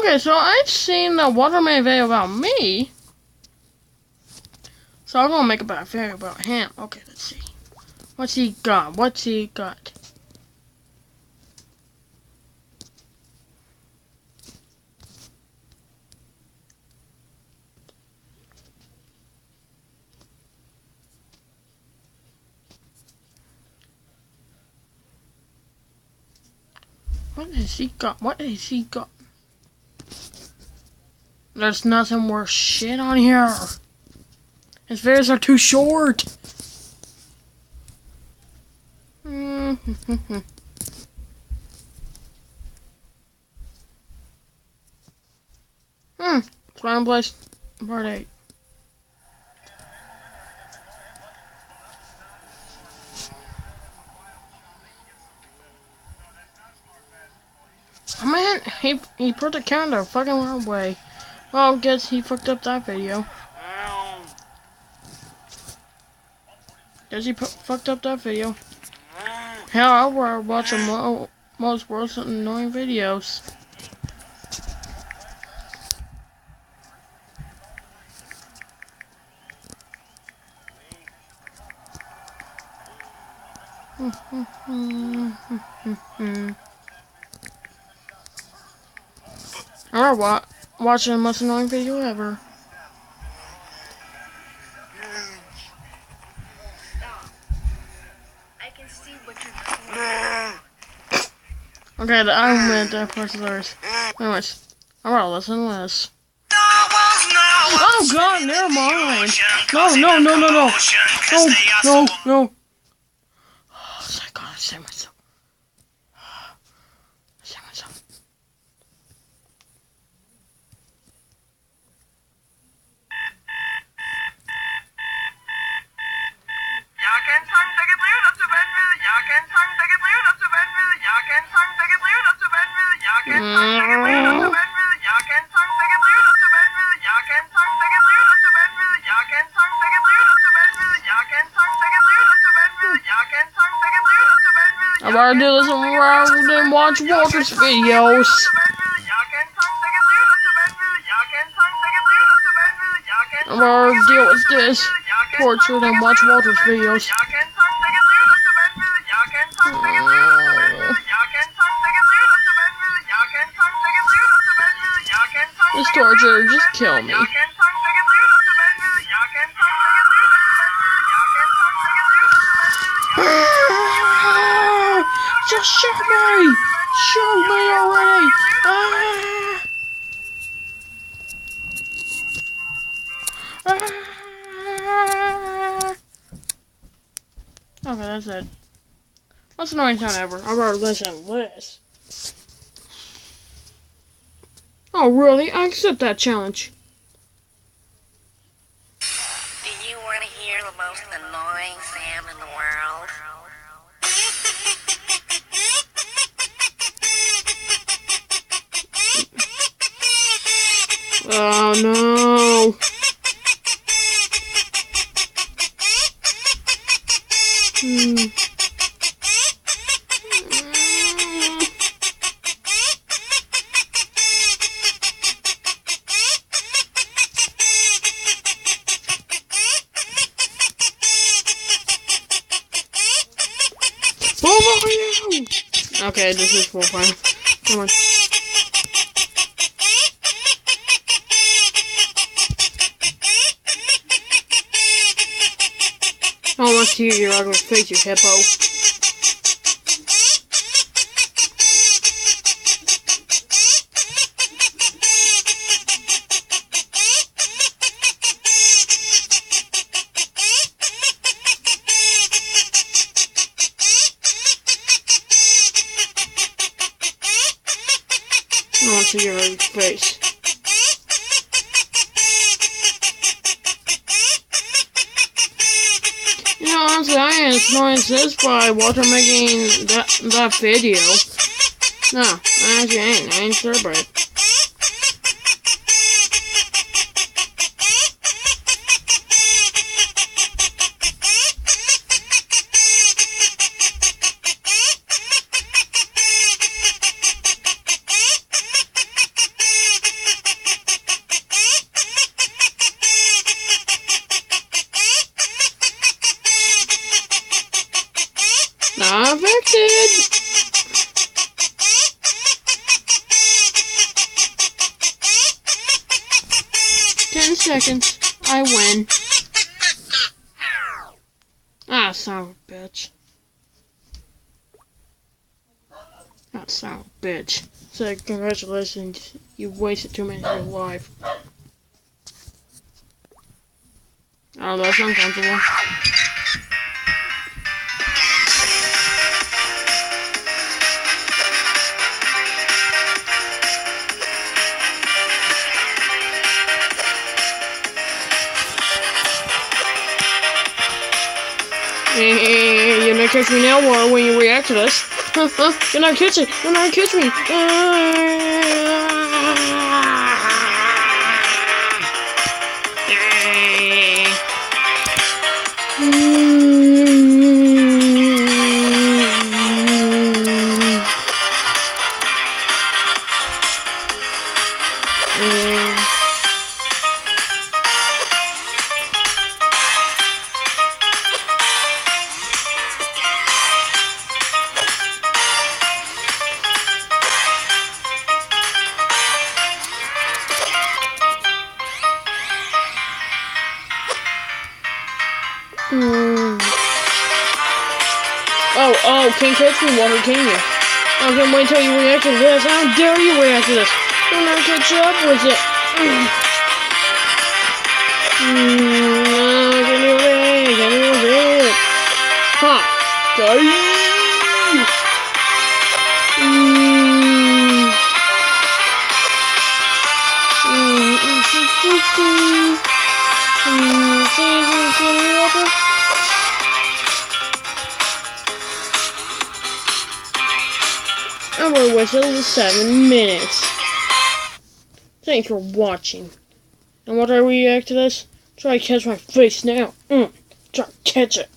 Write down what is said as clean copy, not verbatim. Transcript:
Okay, so I've seen the Waterman video about me. So I'm gonna make a video about him. Okay, let's see. What's he got? What's he got? What has he got? What has he got? There's nothing worth shit on here. His videos are too short. Clown Blast Part 8. Oh man, he put the camera the fucking wrong way. Well, I guess he fucked up that video. Guess he fucked up that video. Hell, I were watching most worst annoying videos. I were watching the most annoying video ever. Okay, I went that part of theirs. Anyways, I'm gonna listen to this. Oh god, never mind. No. No. Oh, thank god, I saved myself. I better do this rather than watch Walter's videos. I better deal with this torture than watch Walter's videos. This torture just kill me. Just shoot me! Shoot me already! Okay, that's it. What's the annoying sound ever? I'd rather listen to this. Oh, really? I accept that challenge. Do you want to hear the most annoying sound in the world? Oh, no. Okay, this is full fun. Come on. I want to see your ugly face, you hippo. I want to see your ugly face. You know, honestly, I ain't annoying this by Walter making that video. No, I actually ain't. I ain't sure about it. not affected. 10 seconds. I win. Ah, son of a bitch. Ah, son of a bitch. So, congratulations. You wasted 2 minutes of your life. Oh, that's uncomfortable. You're not catch me now, or when you react to this. You're not catching. You're not catch me. Oh, can't catch me, water, can you? I can't wait till you react to this. How dare you react to this? You'll not catch up with it. I can't do it. I can't do it. Ha! And we're whistled 7 minutes. Thanks for watching. And what do I react to this? Try to catch my face now. Try to catch it.